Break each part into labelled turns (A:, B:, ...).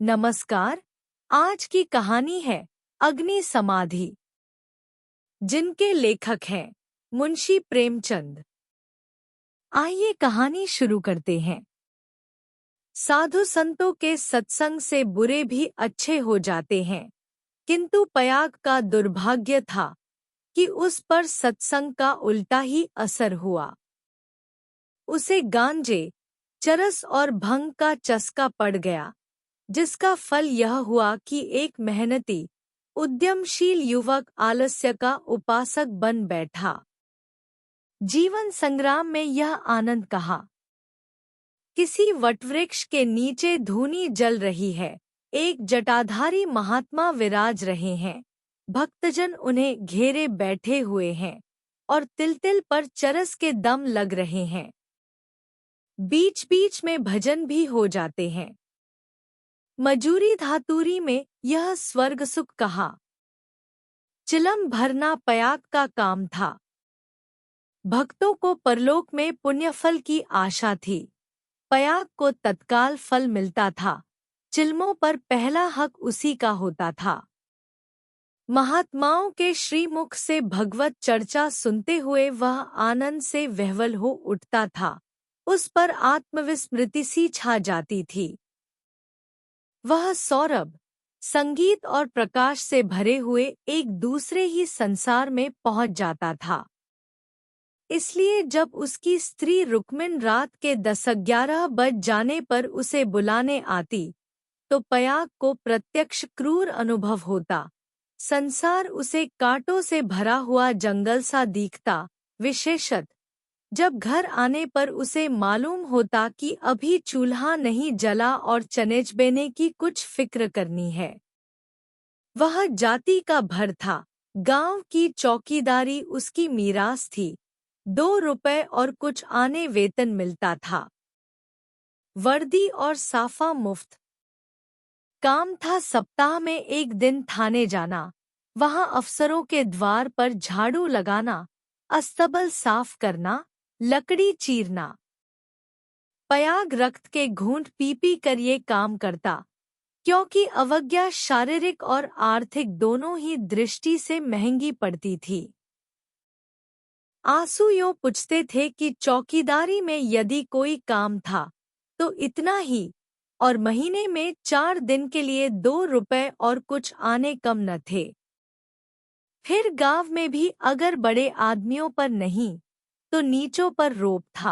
A: नमस्कार। आज की कहानी है अग्नि समाधि, जिनके लेखक हैं मुंशी प्रेमचंद। आइए कहानी शुरू करते हैं। साधु संतों के सत्संग से बुरे भी अच्छे हो जाते हैं, किंतु पयाग का दुर्भाग्य था कि उस पर सत्संग का उल्टा ही असर हुआ। उसे गांजे, चरस और भंग का चस्का पड़ गया, जिसका फल यह हुआ कि एक मेहनती, उद्यमशील युवक आलस्य का उपासक बन बैठा। जीवन संग्राम में यह आनंद कहा। किसी वटवृक्ष के नीचे धूनी जल रही है, एक जटाधारी महात्मा विराज रहे हैं, भक्तजन उन्हें घेरे बैठे हुए हैं और तिल तिल पर चरस के दम लग रहे हैं। बीच बीच में भजन भी हो जाते हैं। मजूरी धातुरी में यह स्वर्ग सुख कहा। चिलम भरना पयाग का काम था। भक्तों को परलोक में पुण्यफल की आशा थी। पयाग को तत्काल फल मिलता था। चिलमों पर पहला हक उसी का होता था। महात्माओं के श्रीमुख से भगवत चर्चा सुनते हुए वह आनंद से विह्वल हो उठता था। उस पर आत्मविस्मृति सी छा जाती थी। वह सौरभ, संगीत और प्रकाश से भरे हुए एक दूसरे ही संसार में पहुंच जाता था। इसलिए जब उसकी स्त्री रुक्मिन रात के 10-11 बज जाने पर उसे बुलाने आती, तो पयाग को प्रत्यक्ष क्रूर अनुभव होता। संसार उसे कांटों से भरा हुआ जंगल सा दिखता, विशेषत जब घर आने पर उसे मालूम होता कि अभी चूल्हा नहीं जला और चनेचबेने की कुछ फिक्र करनी है। वह जाति का भर था। गांव की चौकीदारी उसकी मीरास थी। 2 रुपए और कुछ आने वेतन मिलता था। वर्दी और साफा मुफ्त। काम था सप्ताह में 1 दिन थाने जाना, वहां अफसरों के द्वार पर झाड़ू लगाना, अस्तबल साफ करना, लकड़ी चीरना। पयाग रक्त के घूंट पी पी कर ये काम करता, क्योंकि अवज्ञा शारीरिक और आर्थिक दोनों ही दृष्टि से महंगी पड़ती थी। आंसू यों पूछते थे कि चौकीदारी में यदि कोई काम था तो इतना ही, और महीने में 4 दिन के लिए 2 रुपए और कुछ आने कम न थे। फिर गांव में भी अगर बड़े आदमियों पर नहीं तो नीचों पर रोब था।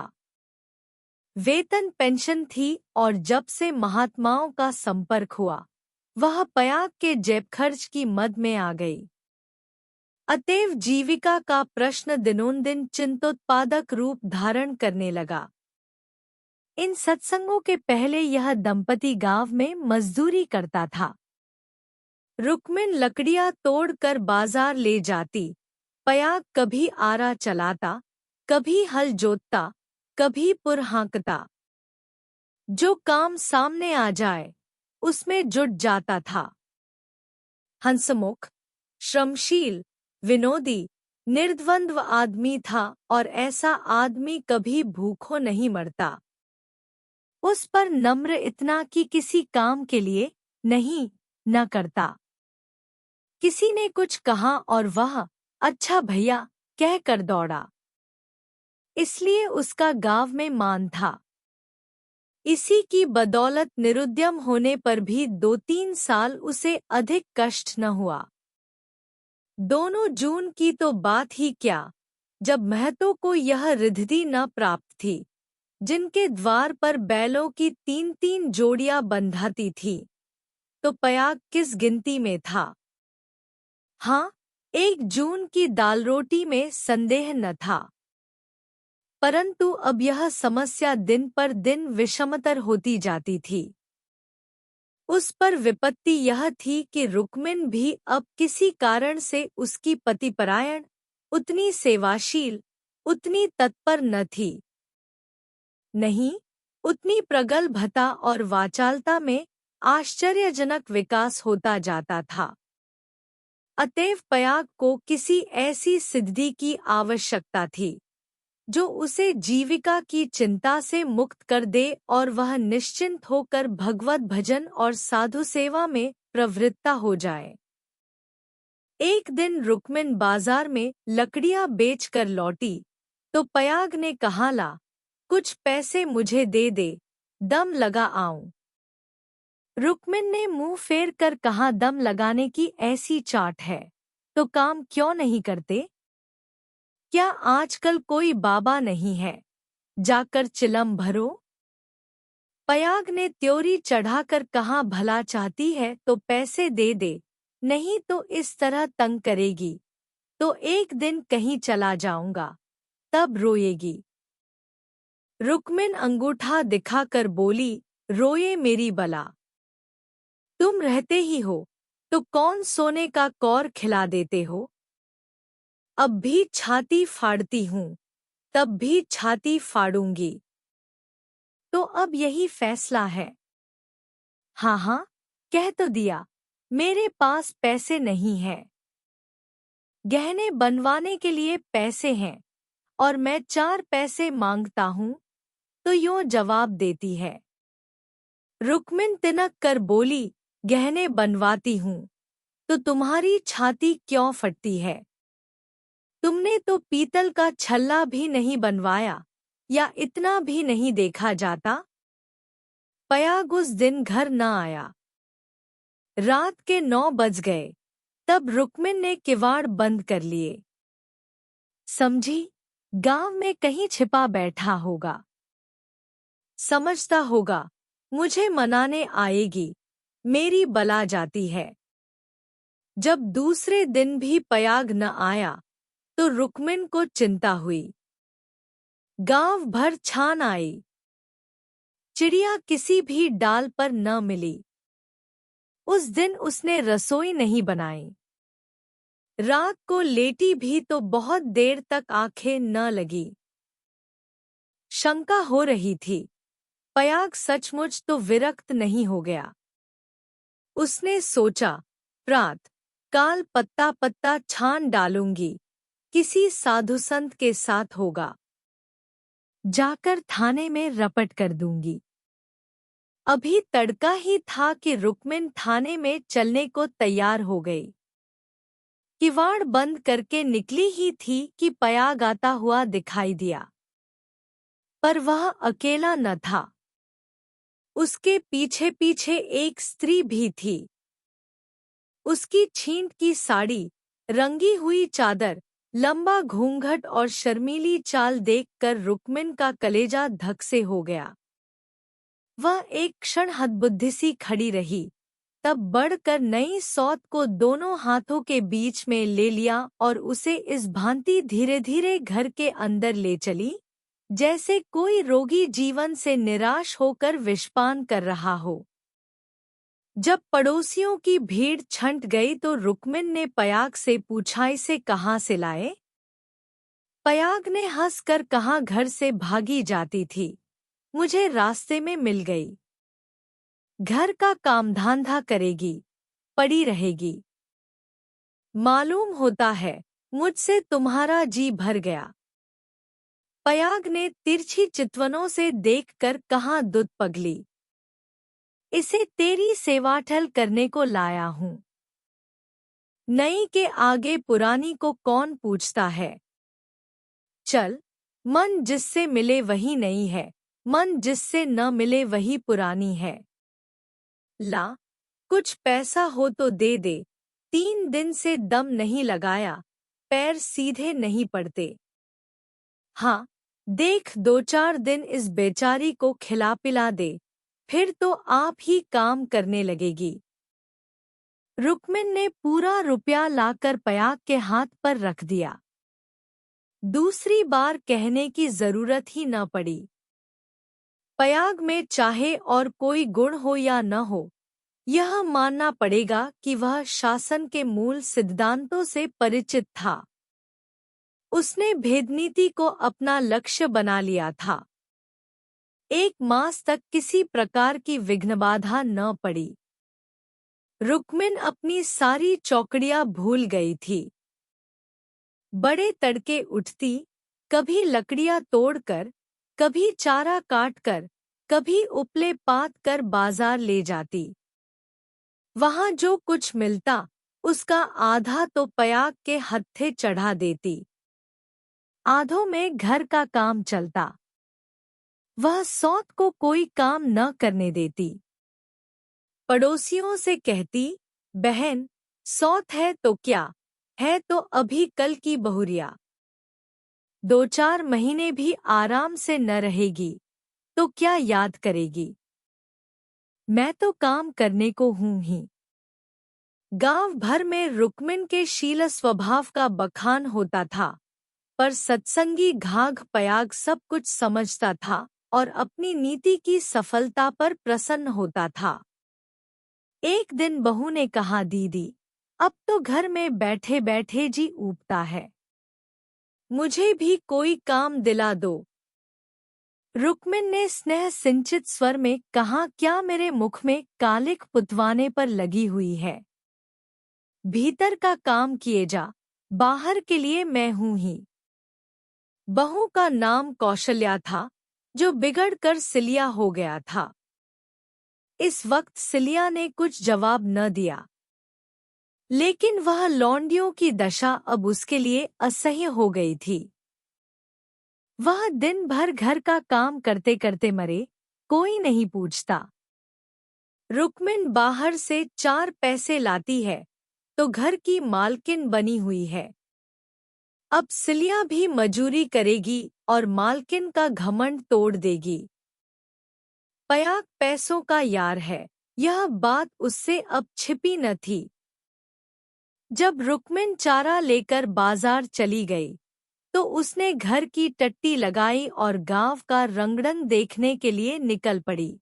A: वेतन पेंशन थी, और जब से महात्माओं का संपर्क हुआ, वह पयाग के जेब खर्च की मद में आ गई। अतएव जीविका का प्रश्न दिनोंदिन चिंतोत्पादक रूप धारण करने लगा। इन सत्संगों के पहले यह दंपति गांव में मजदूरी करता था। रुक्मिन लकड़ियां तोड़कर बाजार ले जाती, पयाग कभी आरा चलाता, कभी हल जोतता, कभी पुर हाँकता। जो काम सामने आ जाए उसमें जुट जाता था। हंसमुख, श्रमशील, विनोदी, निर्द्वंद्व आदमी था, और ऐसा आदमी कभी भूखों नहीं मरता। उस पर नम्र इतना कि किसी काम के लिए नहीं न करता। किसी ने कुछ कहा और वह अच्छा भैया कहकर दौड़ा। इसलिए उसका गांव में मान था। इसी की बदौलत निरुद्यम होने पर भी 2-3 साल उसे अधिक कष्ट न हुआ। दोनों जून की तो बात ही क्या, जब महतों को यह रिद्धि न प्राप्त थी, जिनके द्वार पर बैलों की 3-3 जोड़ियां बंधाती थी, तो पयाग किस गिनती में था। हाँ, 1 जून की दाल रोटी में संदेह न था। परंतु अब यह समस्या दिन पर दिन विषमतर होती जाती थी। उस पर विपत्ति यह थी कि रुक्मिन भी अब किसी कारण से उसकी पतिपरायण, उतनी सेवाशील, उतनी तत्पर न थी। नहीं, उतनी प्रगल्भता और वाचालता में आश्चर्यजनक विकास होता जाता था। अतएव पयाग को किसी ऐसी सिद्धि की आवश्यकता थी जो उसे जीविका की चिंता से मुक्त कर दे और वह निश्चिंत होकर भगवत भजन और साधु सेवा में प्रवृत्त हो जाए। एक दिन रुक्मिन बाजार में लकड़ियां बेचकर लौटी तो पयाग ने कहा, ला कुछ पैसे मुझे दे दे, दम लगा आऊं। रुक्मिन ने मुंह फेर कर कहा, दम लगाने की ऐसी चाट है तो काम क्यों नहीं करते? क्या आजकल कोई बाबा नहीं है, जाकर चिलम भरो। पयाग ने त्योरी चढ़ाकर कहा, भला चाहती है तो पैसे दे दे, नहीं तो इस तरह तंग करेगी तो एक दिन कहीं चला जाऊंगा, तब रोएगी। रुक्मिन अंगूठा दिखाकर बोली, रोए मेरी बला, तुम रहते ही हो तो कौन सोने का कौर खिला देते हो? अब भी छाती फाड़ती हूँ, तब भी छाती फाड़ूंगी। तो अब यही फैसला है। हाँ हाँ, कह तो दिया, मेरे पास पैसे नहीं हैं। गहने बनवाने के लिए पैसे हैं और मैं 4 पैसे मांगता हूँ तो यूं जवाब देती है। रुक्मिन तिनक कर बोली, गहने बनवाती हूँ तो तुम्हारी छाती क्यों फटती है? तुमने तो पीतल का छल्ला भी नहीं बनवाया, या इतना भी नहीं देखा जाता? पयाग उस दिन घर न आया। रात के 9 बज गए, तब रुक्मिन ने किवाड़ बंद कर लिए। समझी, गांव में कहीं छिपा बैठा होगा। समझता होगा मुझे मनाने आएगी, मेरी बला जाती है। जब दूसरे दिन भी पयाग न आया तो रुक्मिन को चिंता हुई। गांव भर छान आई, चिड़िया किसी भी डाल पर न मिली। उस दिन उसने रसोई नहीं बनाई। रात को लेटी भी तो बहुत देर तक आंखें न लगी। शंका हो रही थी, पयाग सचमुच तो विरक्त नहीं हो गया। उसने सोचा, प्रात काल पत्ता पत्ता छान डालूंगी, किसी साधु संत के साथ होगा, जाकर थाने में रपट कर दूंगी। अभी तड़का ही था कि रुक्मिन थाने में चलने को तैयार हो गई। किवाड़ बंद करके निकली ही थी कि पयाग आता हुआ दिखाई दिया, पर वह अकेला न था। उसके पीछे पीछे एक स्त्री भी थी। उसकी छींट की साड़ी, रंगी हुई चादर, लंबा घूंघट और शर्मीली चाल देखकर रुक्मिन का कलेजा धक से हो गया। वह एक क्षण हतबुद्धि सी खड़ी रही, तब बढ़कर नई सौत को दोनों हाथों के बीच में ले लिया और उसे इस भांति धीरे धीरे घर के अंदर ले चली, जैसे कोई रोगी जीवन से निराश होकर विषपान कर रहा हो। जब पड़ोसियों की भीड़ छंट गई तो रुक्मिन ने पयाग से पूछा, इसे कहाँ से लाए? पयाग ने हंसकर कहा, घर से भागी जाती थी, मुझे रास्ते में मिल गई। घर का काम धांधा करेगी, पड़ी रहेगी। मालूम होता है मुझसे तुम्हारा जी भर गया। पयाग ने तिरछी चितवनों से देखकर कहा, दुध पगली, इसे तेरी सेवाठल करने को लाया हूँ। नई के आगे पुरानी को कौन पूछता है? चल, मन जिससे मिले वही नई है, मन जिससे न मिले वही पुरानी है। ला, कुछ पैसा हो तो दे दे, 3 दिन से दम नहीं लगाया, पैर सीधे नहीं पड़ते। हाँ, देख 2-4 दिन इस बेचारी को खिला पिला दे, फिर तो आप ही काम करने लगेगी। रुक्मिन ने पूरा रुपया लाकर पयाग के हाथ पर रख दिया। दूसरी बार कहने की जरूरत ही न पड़ी। पयाग में चाहे और कोई गुण हो या न हो, यह मानना पड़ेगा कि वह शासन के मूल सिद्धांतों से परिचित था। उसने भेदनीति को अपना लक्ष्य बना लिया था। 1 मास तक किसी प्रकार की विघ्नबाधा न पड़ी। रुक्मिन अपनी सारी चौकड़ियां भूल गई थी। बड़े तड़के उठती, कभी लकड़ियां तोड़कर, कभी चारा काटकर, कभी उपले पात कर बाजार ले जाती। वहां जो कुछ मिलता उसका आधा तो पयाग के हत्थे चढ़ा देती। आधों में घर का काम चलता। वह सौत को कोई काम न करने देती। पड़ोसियों से कहती, बहन, सौत है तो क्या, है तो अभी कल की बहुरिया। 2-4 महीने भी आराम से न रहेगी तो क्या याद करेगी। मैं तो काम करने को हूं ही। गांव भर में रुक्मिन के शील स्वभाव का बखान होता था, पर सत्संगी घाघ पयाग सब कुछ समझता था और अपनी नीति की सफलता पर प्रसन्न होता था। एक दिन बहू ने कहा, दीदी, अब तो घर में बैठे बैठे जी ऊबता है, मुझे भी कोई काम दिला दो। रुक्मिन ने स्नेह सिंचित स्वर में कहा, क्या मेरे मुख में कालिक पुतवाने पर लगी हुई है। भीतर का काम किए जा, बाहर के लिए मैं हूं ही। बहू का नाम कौशल्या था, जो बिगड़कर सिलिया हो गया था। इस वक्त सिलिया ने कुछ जवाब न दिया, लेकिन वह लौंडियों की दशा अब उसके लिए असह्य हो गई थी। वह दिन भर घर का काम करते करते मरे, कोई नहीं पूछता। रुक्मिन बाहर से 4 पैसे लाती है तो घर की मालकिन बनी हुई है। अब सिलिया भी मजूरी करेगी और मालकिन का घमंड तोड़ देगी। पयाग पैसों का यार है, यह बात उससे अब छिपी न थी। जब रुक्मिन चारा लेकर बाजार चली गई तो उसने घर की टट्टी लगाई और गांव का रंगड़ंग देखने के लिए निकल पड़ी।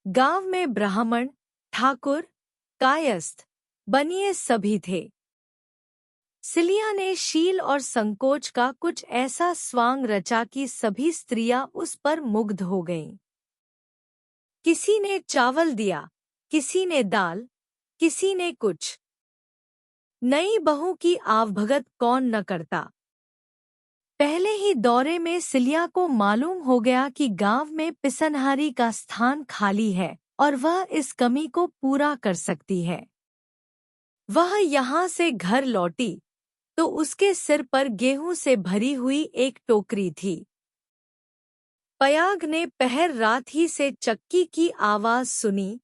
A: गांव में ब्राह्मण, ठाकुर, कायस्थ, बनिए सभी थे। सिलिया ने शील और संकोच का कुछ ऐसा स्वांग रचा कि सभी स्त्रियां उस पर मुग्ध हो गईं। किसी ने चावल दिया, किसी ने दाल, किसी ने कुछ। नई बहू की आवभगत कौन न करता। पहले ही दौरे में सिलिया को मालूम हो गया कि गांव में पिसनहारी का स्थान खाली है और वह इस कमी को पूरा कर सकती है। वह यहाँ से घर लौटी तो उसके सिर पर गेहूं से भरी हुई एक टोकरी थी। पयाग ने पहर रात ही से चक्की की आवाज सुनी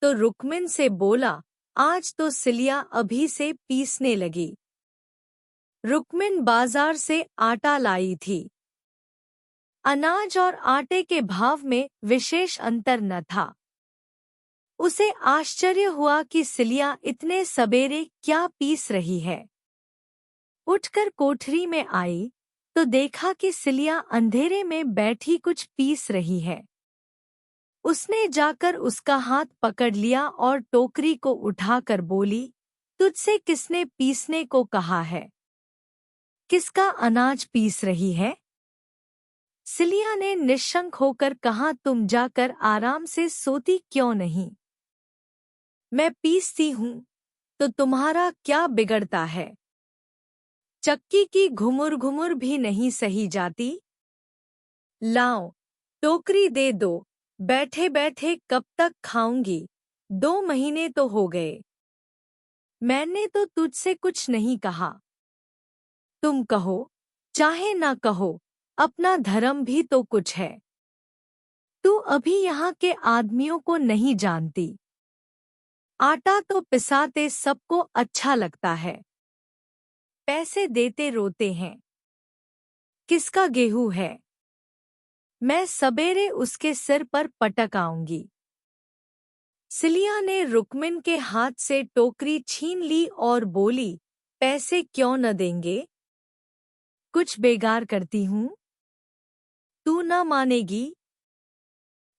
A: तो रुक्मिन से बोला, आज तो सिलिया अभी से पीसने लगी। रुक्मिन बाजार से आटा लाई थी। अनाज और आटे के भाव में विशेष अंतर न था। उसे आश्चर्य हुआ कि सिलिया इतने सबेरे क्या पीस रही है। उठकर कोठरी में आई तो देखा कि सिलिया अंधेरे में बैठी कुछ पीस रही है। उसने जाकर उसका हाथ पकड़ लिया और टोकरी को उठाकर बोली, तुझसे किसने पीसने को कहा है? किसका अनाज पीस रही है? सिलिया ने निशंक होकर कहा, तुम जाकर आराम से सोती क्यों नहीं? मैं पीसती हूँ तो तुम्हारा क्या बिगड़ता है? चक्की की घुमुर घुमुर भी नहीं सही जाती। लाओ, टोकरी दे दो, बैठे बैठे कब तक खाऊंगी, 2 महीने तो हो गए। मैंने तो तुझसे कुछ नहीं कहा। तुम कहो चाहे ना कहो, अपना धर्म भी तो कुछ है। तू अभी यहाँ के आदमियों को नहीं जानती। आटा तो पिसाते सबको अच्छा लगता है, पैसे देते रोते हैं। किसका गेहूं है? मैं सबेरे उसके सिर पर पटक आऊंगी। सिलिया ने रुक्मिन के हाथ से टोकरी छीन ली और बोली, पैसे क्यों न देंगे? कुछ बेगार करती हूँ? तू न मानेगी?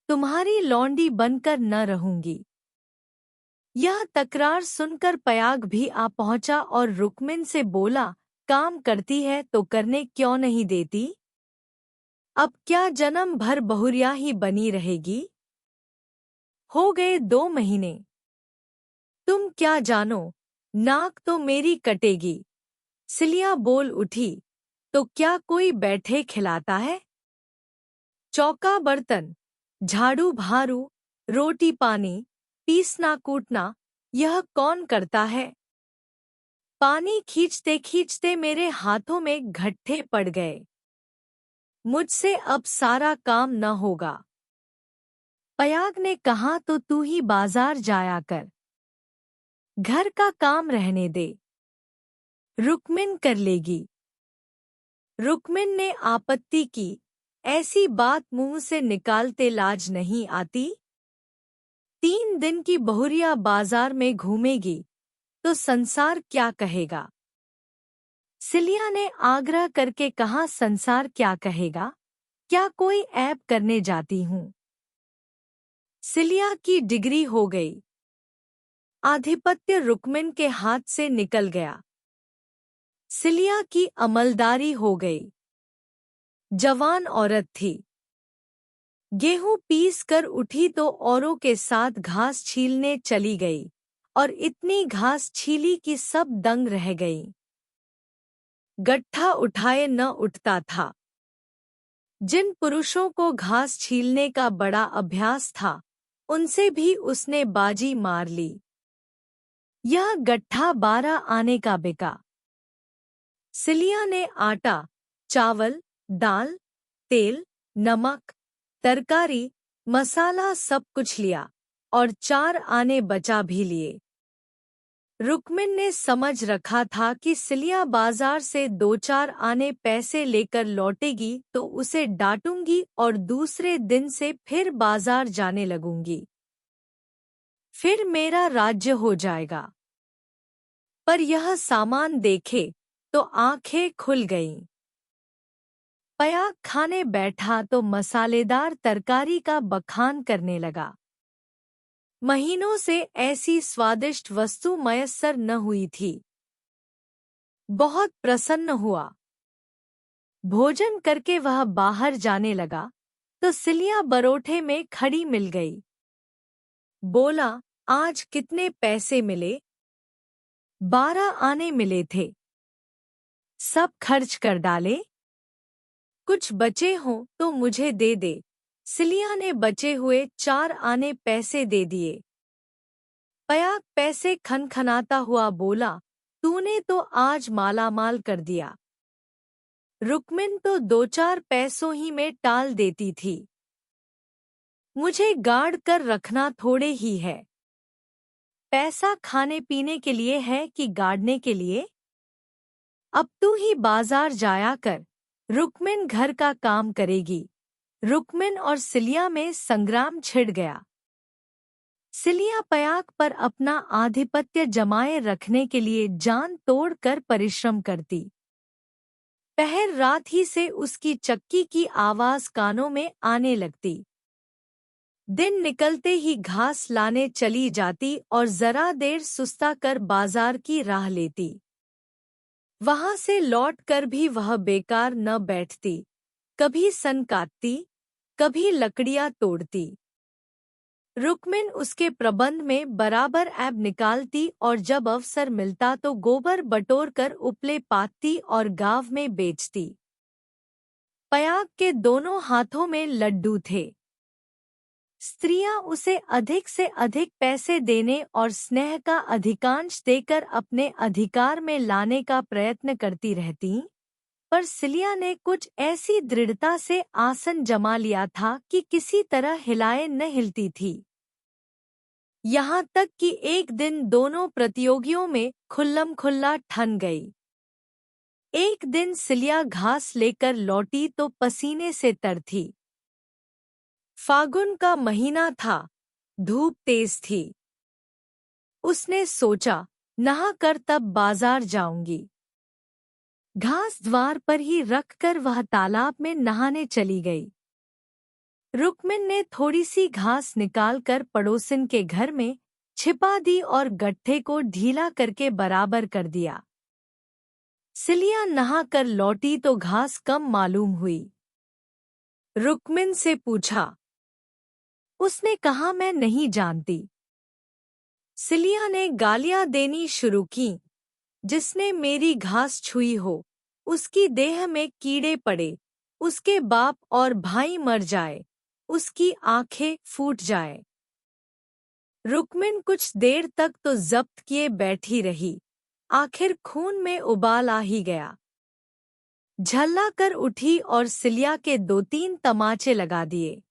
A: तुम्हारी लौंडी बनकर न रहूंगी। यह तकरार सुनकर पयाग भी आ पहुंचा और रुक्मिन से बोला, काम करती है तो करने क्यों नहीं देती? अब क्या जन्म भर बहुरिया ही बनी रहेगी? हो गए 2 महीने। तुम क्या जानो, नाक तो मेरी कटेगी। सिलिया बोल उठी, तो क्या कोई बैठे खिलाता है? चौका बर्तन, झाड़ू भारू, रोटी पानी, पीसना कूटना, यह कौन करता है? पानी खींचते खींचते मेरे हाथों में गड्ढे पड़ गए। मुझसे अब सारा काम न होगा। पयाग ने कहा तो तू ही बाजार जाया कर। घर का काम रहने दे। रुक्मिन कर लेगी। रुक्मिन ने आपत्ति की, ऐसी बात मुंह से निकालते लाज नहीं आती? 3 दिन की बहुरिया बाजार में घूमेगी तो संसार क्या कहेगा? सिलिया ने आग्रह करके कहा, संसार क्या कहेगा? क्या कोई ऐब करने जाती हूँ? सिलिया की डिग्री हो गई। आधिपत्य रुक्मिन के हाथ से निकल गया। सिलिया की अमलदारी हो गई। जवान औरत थी। गेहूं पीस कर उठी तो औरों के साथ घास छीलने चली गई और इतनी घास छीली कि सब दंग रह गई। गट्ठा उठाए न उठता था। जिन पुरुषों को घास छीलने का बड़ा अभ्यास था, उनसे भी उसने बाजी मार ली। यह गट्ठा 12 आने का बिका। सिलिया ने आटा, चावल, दाल, तेल, नमक, तरकारी, मसाला सब कुछ लिया और 4 आने बचा भी लिए। रुक्मिन ने समझ रखा था कि सिलिया बाजार से 2-4 आने पैसे लेकर लौटेगी तो उसे डांटूंगी और दूसरे दिन से फिर बाजार जाने लगूंगी। फिर मेरा राज्य हो जाएगा। पर यह सामान देखे तो आंखें खुल गईं। पयाग खाने बैठा तो मसालेदार तरकारी का बखान करने लगा। महीनों से ऐसी स्वादिष्ट वस्तु मयस्सर न हुई थी। बहुत प्रसन्न हुआ। भोजन करके वह बाहर जाने लगा तो सिलिया बरोठे में खड़ी मिल गई। बोला, आज कितने पैसे मिले? 12 आने मिले थे। सब खर्च कर डाले? कुछ बचे हों तो मुझे दे दे। सिलिया ने बचे हुए 4 आने पैसे दे दिए। पयाग पैसे खनखनाता हुआ बोला, तूने तो आज मालामाल कर दिया। रुक्मिन तो 2-4 पैसों ही में टाल देती थी। मुझे गाड़ कर रखना थोड़े ही है। पैसा खाने पीने के लिए है कि गाड़ने के लिए? अब तू ही बाजार जाया कर। रुक्मिन घर का काम करेगी। रुक्मिन और सिलिया में संग्राम छिड़ गया। सिलिया पयाग पर अपना आधिपत्य जमाए रखने के लिए जान तोड़कर परिश्रम करती। पहर रात ही से उसकी चक्की की आवाज कानों में आने लगती। दिन निकलते ही घास लाने चली जाती और जरा देर सुस्ता कर बाजार की राह लेती। वहां से लौटकर भी वह बेकार न बैठती। कभी सन काटती, कभी लकड़ियां तोड़ती। रुक्मिन उसके प्रबंध में बराबर ऐब निकालती और जब अवसर मिलता तो गोबर बटोर कर उपले पातती और गांव में बेचती। पयाग के दोनों हाथों में लड्डू थे। स्त्रियां उसे अधिक से अधिक पैसे देने और स्नेह का अधिकांश देकर अपने अधिकार में लाने का प्रयत्न करती रहतीं, पर सिलिया ने कुछ ऐसी दृढ़ता से आसन जमा लिया था कि किसी तरह हिलाए न हिलती थी। यहाँ तक कि एक दिन दोनों प्रतियोगियों में खुल्लम खुल्ला ठन गई। एक दिन सिलिया घास लेकर लौटी तो पसीने से तर थी। फागुन का महीना था, धूप तेज थी। उसने सोचा, नहा कर तब बाजार जाऊंगी। घास द्वार पर ही रखकर वह तालाब में नहाने चली गई। रुक्मिन ने थोड़ी सी घास निकालकर पड़ोसिन के घर में छिपा दी और गट्ठे को ढीला करके बराबर कर दिया। सिलिया नहा कर लौटी तो घास कम मालूम हुई। रुक्मिन से पूछा। उसने कहा, मैं नहीं जानती। सिलिया ने गालियां देनी शुरू की। जिसने मेरी घास छुई हो, उसकी देह में कीड़े पड़े, उसके बाप और भाई मर जाए, उसकी आंखें फूट जाए। रुक्मिन कुछ देर तक तो जब्त किए बैठी रही, आखिर खून में उबाल आ ही गया। झल्ला कर उठी और सिलिया के 2-3 तमाचे लगा दिए।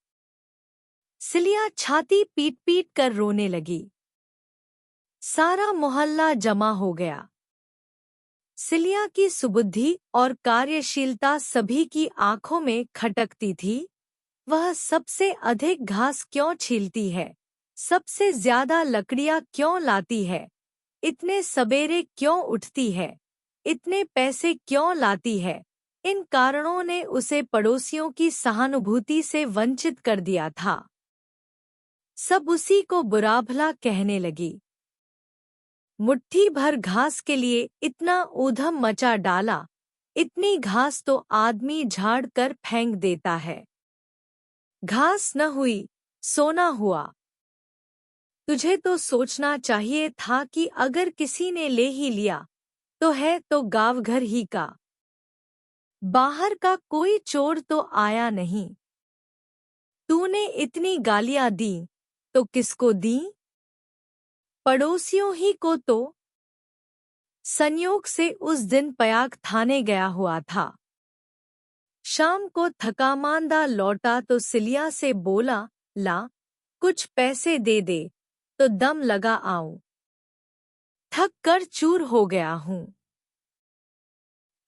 A: सिलिया छाती पीट पीट कर रोने लगी। सारा मोहल्ला जमा हो गया। सिलिया की सुबुद्धि और कार्यशीलता सभी की आंखों में खटकती थी। वह सबसे अधिक घास क्यों छीलती है, सबसे ज्यादा लकड़ियां क्यों लाती है, इतने सबेरे क्यों उठती है, इतने पैसे क्यों लाती है। इन कारणों ने उसे पड़ोसियों की सहानुभूति से वंचित कर दिया था। सब उसी को बुरा भला कहने लगी। मुट्ठी भर घास के लिए इतना ऊधम मचा डाला, इतनी घास तो आदमी झाड़ कर फेंक देता है। घास न हुई, सोना हुआ। तुझे तो सोचना चाहिए था कि अगर किसी ने ले ही लिया तो है तो गाँव घर ही का, बाहर का कोई चोर तो आया नहीं। तूने इतनी गालियां दी तो किसको दी? पड़ोसियों ही को तो। संयोग से उस दिन पयाग थाने गया हुआ था। शाम को थकामांदा लौटा तो सिलिया से बोला, ला कुछ पैसे दे तो दम लगा आऊं, थक कर चूर हो गया हूं।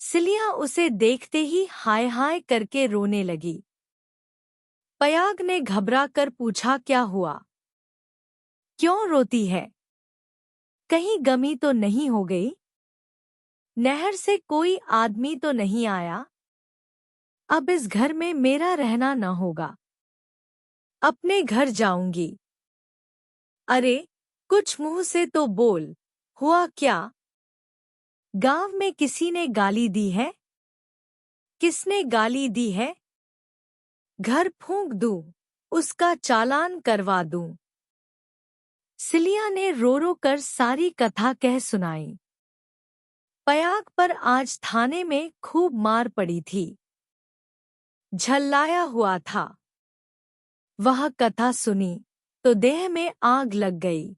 A: सिलिया उसे देखते ही हाय हाय करके रोने लगी। पयाग ने घबरा कर पूछा, क्या हुआ, क्यों रोती है? कहीं गमी तो नहीं हो गई? नहर से कोई आदमी तो नहीं आया? अब इस घर में मेरा रहना न होगा, अपने घर जाऊंगी। अरे कुछ मुंह से तो बोल, हुआ क्या? गांव में किसी ने गाली दी है? किसने गाली दी है? घर फूंक दूं, उसका चालान करवा दूं। सिलिया ने रो रो कर सारी कथा कह सुनाई। पयाग पर आज थाने में खूब मार पड़ी थी, झल्लाया हुआ था। वह कथा सुनी तो देह में आग लग गई।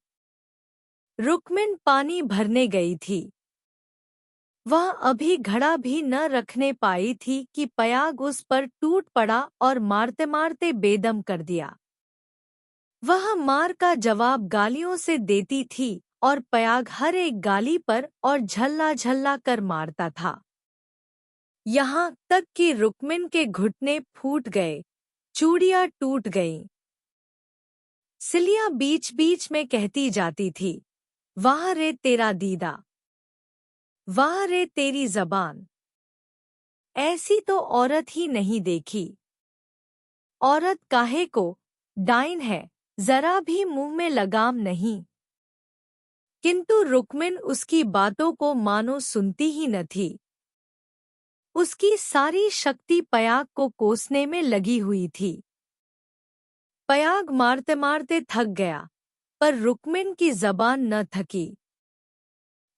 A: रुक्मिन पानी भरने गई थी। वह अभी घड़ा भी न रखने पाई थी कि पयाग उस पर टूट पड़ा और मारते मारते बेदम कर दिया। वह मार का जवाब गालियों से देती थी और पयाग हर एक गाली पर और झल्ला झल्ला कर मारता था। यहाँ तक कि रुक्मिन के घुटने फूट गए, चूड़ियां टूट गईं। सिलिया बीच बीच में कहती जाती थी, वाह रे तेरा दीदा, वाह रे तेरी जबान, ऐसी तो औरत ही नहीं देखी। औरत काहे को, डाइन है, जरा भी मुंह में लगाम नहीं। किंतु रुक्मिन उसकी बातों को मानो सुनती ही न थी। उसकी सारी शक्ति पयाग को कोसने में लगी हुई थी। पयाग मारते मारते थक गया, पर रुक्मिन की जबान न थकी।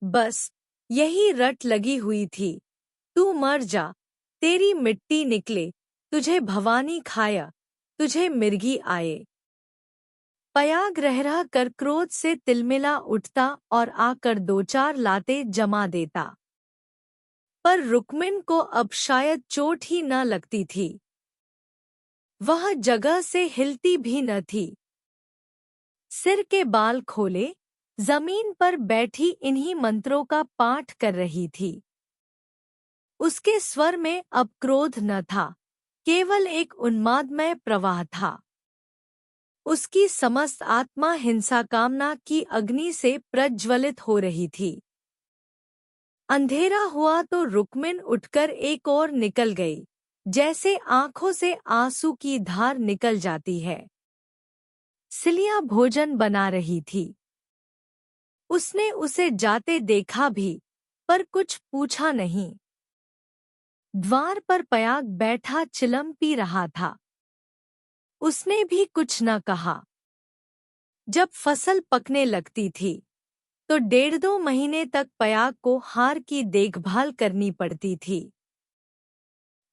A: बस यही रट लगी हुई थी, तू मर जा, तेरी मिट्टी निकले, तुझे भवानी खाया, तुझे मिर्गी आए। पयाग रह रह कर क्रोध से तिलमिला उठता और आकर 2-4 लाते जमा देता। पर रुक्मिन को अब शायद चोट ही न लगती थी। वह जगह से हिलती भी न थी। सिर के बाल खोले जमीन पर बैठी इन्हीं मंत्रों का पाठ कर रही थी। उसके स्वर में अब क्रोध न था, केवल एक उन्मादमय प्रवाह था। उसकी समस्त आत्मा हिंसा कामना की अग्नि से प्रज्वलित हो रही थी। अंधेरा हुआ तो रुक्मिन उठकर एक ओर निकल गई, जैसे आंखों से आंसू की धार निकल जाती है। सिलिया भोजन बना रही थी। उसने उसे जाते देखा भी, पर कुछ पूछा नहीं। द्वार पर पयाग बैठा चिलम पी रहा था। उसने भी कुछ न कहा। जब फसल पकने लगती थी तो 1.5-2 महीने तक पयाग को हार की देखभाल करनी पड़ती थी।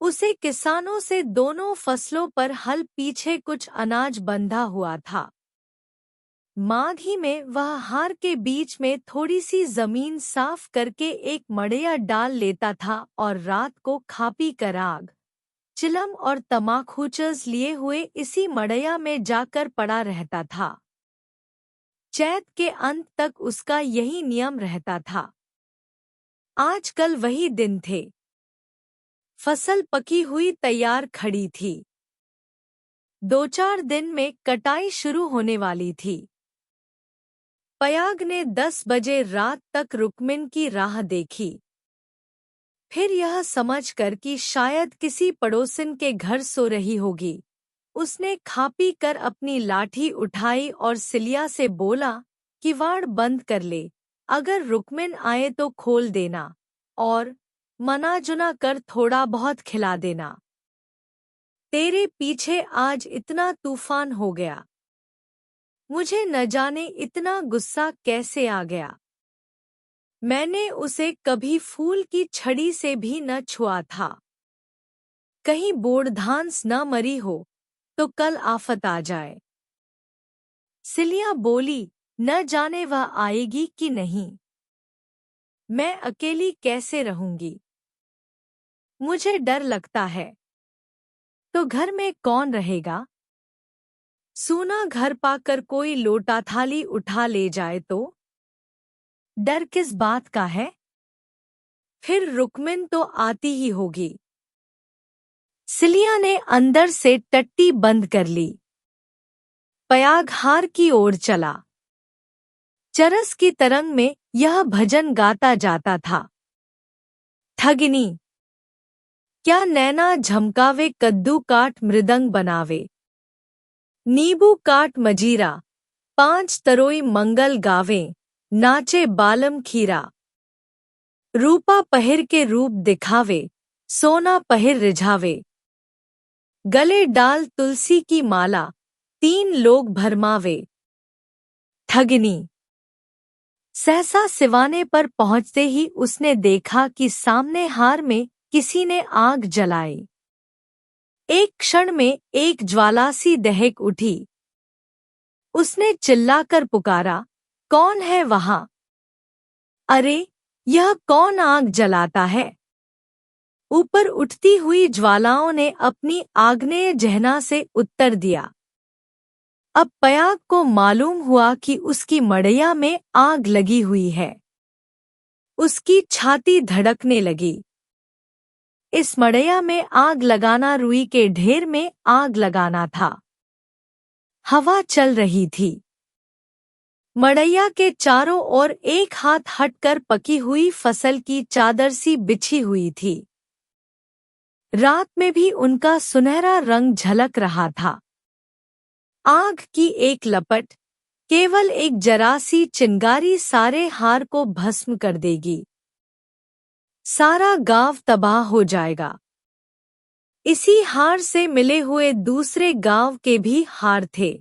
A: उसे किसानों से दोनों फसलों पर हल पीछे कुछ अनाज बंधा हुआ था। माघी में वह हार के बीच में थोड़ी सी जमीन साफ करके एक मड़ैया डाल लेता था और रात को खा पी कर आग, चिलम और तमाखूचस लिए हुए इसी मड़ैया में जाकर पड़ा रहता था। चैत के अंत तक उसका यही नियम रहता था। आजकल वही दिन थे। फसल पकी हुई तैयार खड़ी थी। 2-4 दिन में कटाई शुरू होने वाली थी। पयाग ने 10 बजे रात तक रुक्मिन की राह देखी। फिर यह समझकर कि शायद किसी पड़ोसिन के घर सो रही होगी, उसने खा पी कर अपनी लाठी उठाई और सिलिया से बोला, किवाड़ बंद कर ले, अगर रुक्मिन आए तो खोल देना और मना जुना कर थोड़ा बहुत खिला देना। तेरे पीछे आज इतना तूफान हो गया, मुझे न जाने इतना गुस्सा कैसे आ गया। मैंने उसे कभी फूल की छड़ी से भी न छुआ था। कहीं बोड़धांस न मरी हो तो कल आफत आ जाए। सिलिया बोली, न जाने वह आएगी कि नहीं। मैं अकेली कैसे रहूंगी, मुझे डर लगता है। तो घर में कौन रहेगा? सूना घर पाकर कोई लोटा थाली उठा ले जाए तो? डर किस बात का है? फिर रुक्मिन तो आती ही होगी। सिलिया ने अंदर से टट्टी बंद कर ली। पयाग हार की ओर चला। चरस की तरंग में यह भजन गाता जाता था। ठगिनी, क्या नैना झमकावे, कद्दू काट मृदंग बनावे, नींबू काट मजीरा, 5 तरोई मंगल गावे, नाचे बालम खीरा। रूपा पहिर के रूप दिखावे, सोना पहिर रिझावे, गले डाल तुलसी की माला, 3 लोग भरमावे। ठगिनी। सहसा सिवाने पर पहुंचते ही उसने देखा कि सामने हार में किसी ने आग जलाई। एक क्षण में एक ज्वाला सी दहक उठी। उसने चिल्लाकर पुकारा, कौन है वहां? अरे, यह कौन आग जलाता है? ऊपर उठती हुई ज्वालाओं ने अपनी आग्नेय जहना से उत्तर दिया। अब पयाग को मालूम हुआ कि उसकी मड़ैया में आग लगी हुई है। उसकी छाती धड़कने लगी। इस मड़ैया में आग लगाना रुई के ढेर में आग लगाना था। हवा चल रही थी। मड़ैया के चारों ओर एक हाथ हटकर पकी हुई फसल की चादर सी बिछी हुई थी। रात में भी उनका सुनहरा रंग झलक रहा था। आग की एक लपट, केवल एक जरासी चिंगारी सारे हार को भस्म कर देगी। सारा गांव तबाह हो जाएगा। इसी हार से मिले हुए दूसरे गांव के भी हार थे,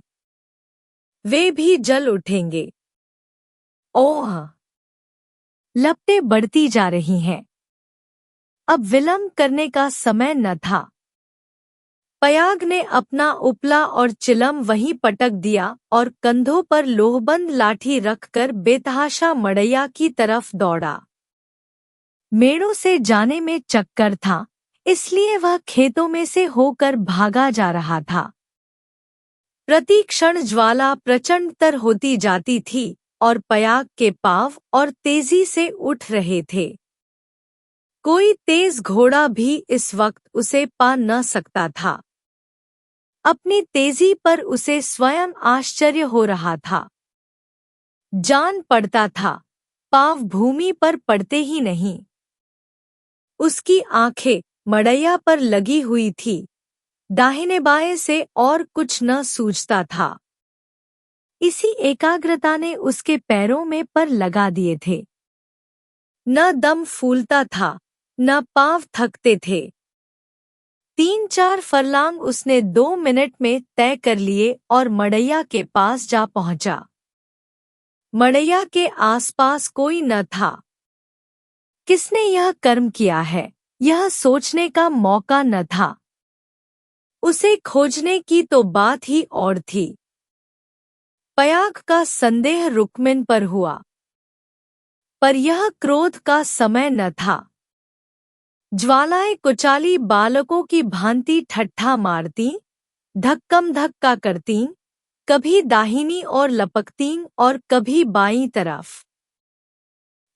A: वे भी जल उठेंगे। ओह! लपटें बढ़ती जा रही हैं। अब विलंब करने का समय न था। पयाग ने अपना उपला और चिलम वहीं पटक दिया और कंधों पर लोहबंद लाठी रखकर बेतहाशा मड़ैया की तरफ दौड़ा। मेड़ों से जाने में चक्कर था, इसलिए वह खेतों में से होकर भागा जा रहा था। प्रति क्षण ज्वाला प्रचंडतर होती जाती थी और पयाग के पांव और तेजी से उठ रहे थे। कोई तेज घोड़ा भी इस वक्त उसे पा न सकता था। अपनी तेजी पर उसे स्वयं आश्चर्य हो रहा था। जान पड़ता था, पांव भूमि पर पड़ते ही नहीं। उसकी आंखें मड़ैया पर लगी हुई थी। दाहिने बाएं से और कुछ न सूझता था। इसी एकाग्रता ने उसके पैरों में पर लगा दिए थे। न दम फूलता था, न पांव थकते थे। 3-4 फरलांग उसने 2 मिनट में तय कर लिए और मड़ैया के पास जा पहुंचा। मड़ैया के आसपास कोई न था। किसने यह कर्म किया है? यह सोचने का मौका न था। उसे खोजने की तो बात ही और थी। पयाग का संदेह रुक्मिन पर हुआ, पर यह क्रोध का समय न था। ज्वालाएं कुचाली बालकों की भांति ठट्ठा मारती, धक्कम धक्का करतीं, कभी दाहिनी और लपकतीं और कभी बाईं तरफ।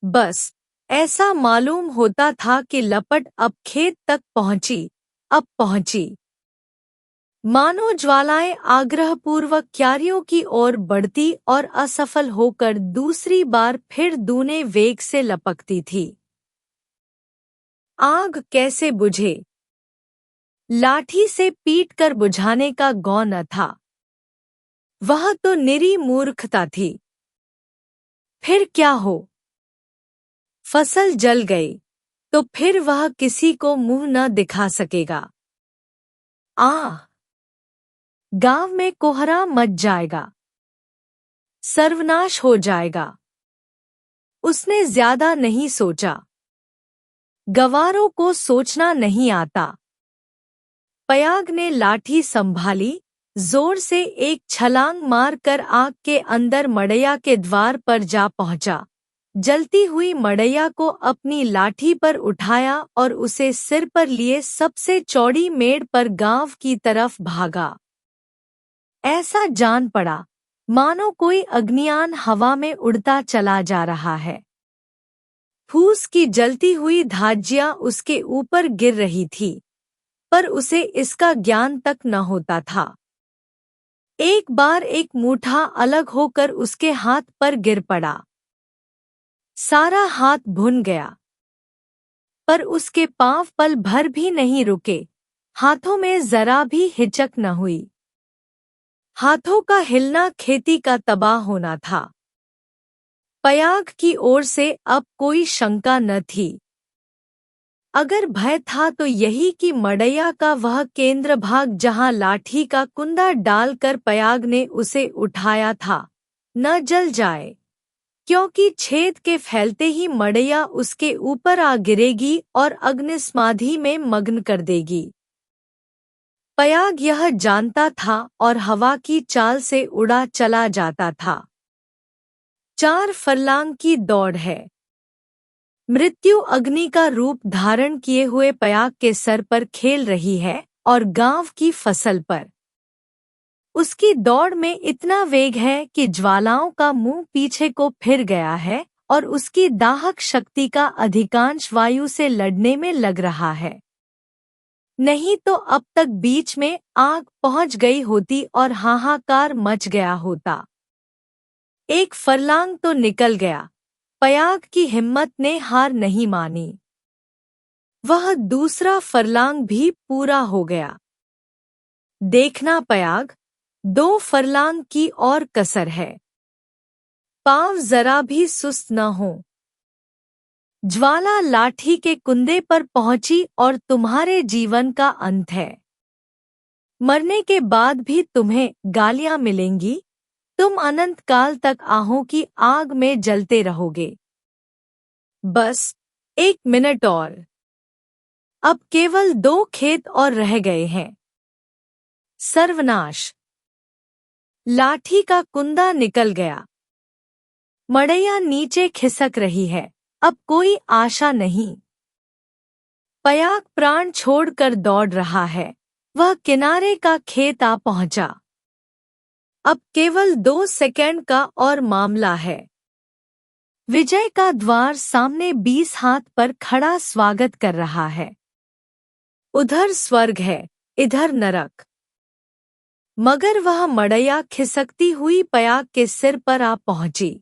A: बस ऐसा मालूम होता था कि लपट अब खेत तक पहुंची, अब पहुंची। मानो ज्वालाएं आग्रहपूर्वक क्यारियों की ओर बढ़ती और असफल होकर दूसरी बार फिर दूने वेग से लपकती थी। आग कैसे बुझे? लाठी से पीटकर बुझाने का गौ न था। वह तो निरी मूर्खता थी। फिर क्या हो? फसल जल गई तो फिर वह किसी को मुंह न दिखा सकेगा। गांव में कोहरा मच जाएगा, सर्वनाश हो जाएगा। उसने ज्यादा नहीं सोचा। गवारों को सोचना नहीं आता। पयाग ने लाठी संभाली, जोर से एक छलांग मारकर आग के अंदर मड़ैया के द्वार पर जा पहुंचा। जलती हुई मड़ैया को अपनी लाठी पर उठाया और उसे सिर पर लिए सबसे चौड़ी मेड़ पर गांव की तरफ भागा। ऐसा जान पड़ा मानो कोई अग्नियान हवा में उड़ता चला जा रहा है। फूस की जलती हुई धाज्जियां उसके ऊपर गिर रही थी, पर उसे इसका ज्ञान तक न होता था। एक बार एक मूठा अलग होकर उसके हाथ पर गिर पड़ा। सारा हाथ भुन गया, पर उसके पांव पल भर भी नहीं रुके। हाथों में जरा भी हिचक न हुई। हाथों का हिलना खेती का तबाह होना था। पयाग की ओर से अब कोई शंका न थी। अगर भय था तो यही कि मड़ैया का वह केंद्र भाग जहां लाठी का कुंदा डालकर पयाग ने उसे उठाया था, न जल जाए, क्योंकि छेद के फैलते ही मड़ैया उसके ऊपर आ गिरेगी और अग्निस्माधि में मग्न कर देगी। पयाग यह जानता था और हवा की चाल से उड़ा चला जाता था। 4 फरलांग की दौड़ है। मृत्यु अग्नि का रूप धारण किए हुए पयाग के सर पर खेल रही है और गांव की फसल पर। उसकी दौड़ में इतना वेग है कि ज्वालाओं का मुंह पीछे को फिर गया है और उसकी दाहक शक्ति का अधिकांश वायु से लड़ने में लग रहा है। नहीं तो अब तक बीच में आग पहुंच गई होती और हाहाकार मच गया होता। एक फरलांग तो निकल गया। पयाग की हिम्मत ने हार नहीं मानी। वह दूसरा फरलांग भी पूरा हो गया। देखना पयाग, 2 फरलांग की और कसर है। पांव जरा भी सुस्त न हो। ज्वाला लाठी के कुंदे पर पहुंची और तुम्हारे जीवन का अंत है। मरने के बाद भी तुम्हें गालियां मिलेंगी। तुम अनंत काल तक आहों की आग में जलते रहोगे। बस 1 मिनट और। अब केवल 2 खेत और रह गए हैं। सर्वनाश। लाठी का कुंदा निकल गया। मड़ैया नीचे खिसक रही है। अब कोई आशा नहीं। पयाग प्राण छोड़कर दौड़ रहा है। वह किनारे का खेत आ पहुंचा। अब केवल 2 सेकंड का और मामला है। विजय का द्वार सामने 20 हाथ पर खड़ा स्वागत कर रहा है। उधर स्वर्ग है, इधर नरक। मगर वह मड़ैया खिसकती हुई पयाग के सिर पर आ पहुंची।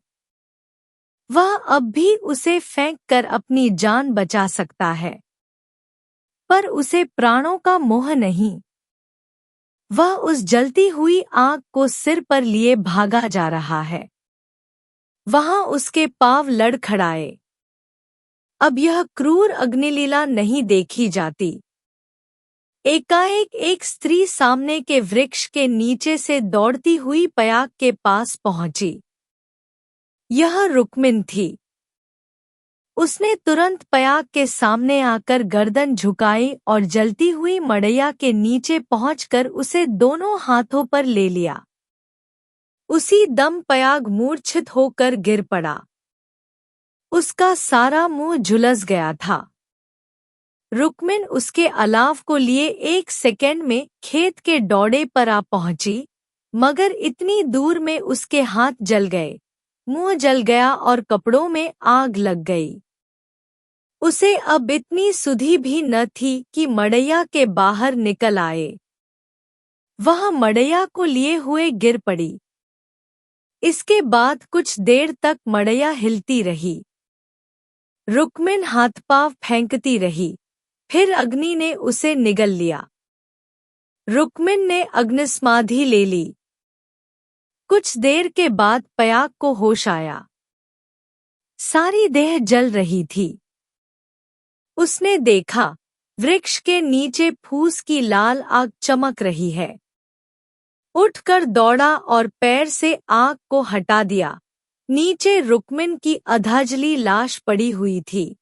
A: वह अब भी उसे फेंक कर अपनी जान बचा सकता है, पर उसे प्राणों का मोह नहीं। वह उस जलती हुई आग को सिर पर लिए भागा जा रहा है। वहां उसके पांव लड़खड़ाए। अब यह क्रूर अग्निलीला नहीं देखी जाती। एकाएक एक स्त्री सामने के वृक्ष के नीचे से दौड़ती हुई पयाग के पास पहुंची। यह रुक्मिन थी। उसने तुरंत पयाग के सामने आकर गर्दन झुकाई और जलती हुई मड़ैया के नीचे पहुंचकर उसे दोनों हाथों पर ले लिया। उसी दम पयाग मूर्छित होकर गिर पड़ा। उसका सारा मुंह झुलस गया था। रुक्मिन उसके अलाव को लिए 1 सेकंड में खेत के दौड़े पर आ पहुंची, मगर इतनी दूर में उसके हाथ जल गए, मुंह जल गया और कपड़ों में आग लग गई। उसे अब इतनी सुधि भी न थी कि मड़ैया के बाहर निकल आए। वह मड़ैया को लिए हुए गिर पड़ी। इसके बाद कुछ देर तक मड़ैया हिलती रही। रुक्मिन हाथ पांव फेंकती रही, फिर अग्नि ने उसे निगल लिया। रुक्मिन ने अग्निसमाधि ले ली। कुछ देर के बाद पयाग को होश आया। सारी देह जल रही थी। उसने देखा, वृक्ष के नीचे फूस की लाल आग चमक रही है। उठकर दौड़ा और पैर से आग को हटा दिया। नीचे रुक्मिन की अधजली लाश पड़ी हुई थी।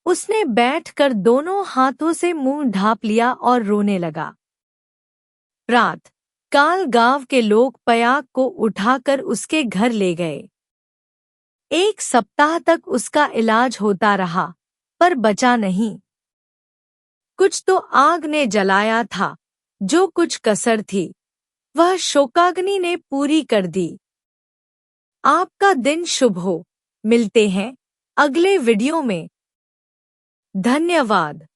A: उसने बैठकर दोनों हाथों से मुंह ढांप लिया और रोने लगा। रात काल गांव के लोग पयाग को उठाकर उसके घर ले गए। 1 सप्ताह तक उसका इलाज होता रहा, पर बचा नहीं। कुछ तो आग ने जलाया था, जो कुछ कसर थी वह शोकाग्नि ने पूरी कर दी। आपका दिन शुभ हो। मिलते हैं अगले वीडियो में। धन्यवाद।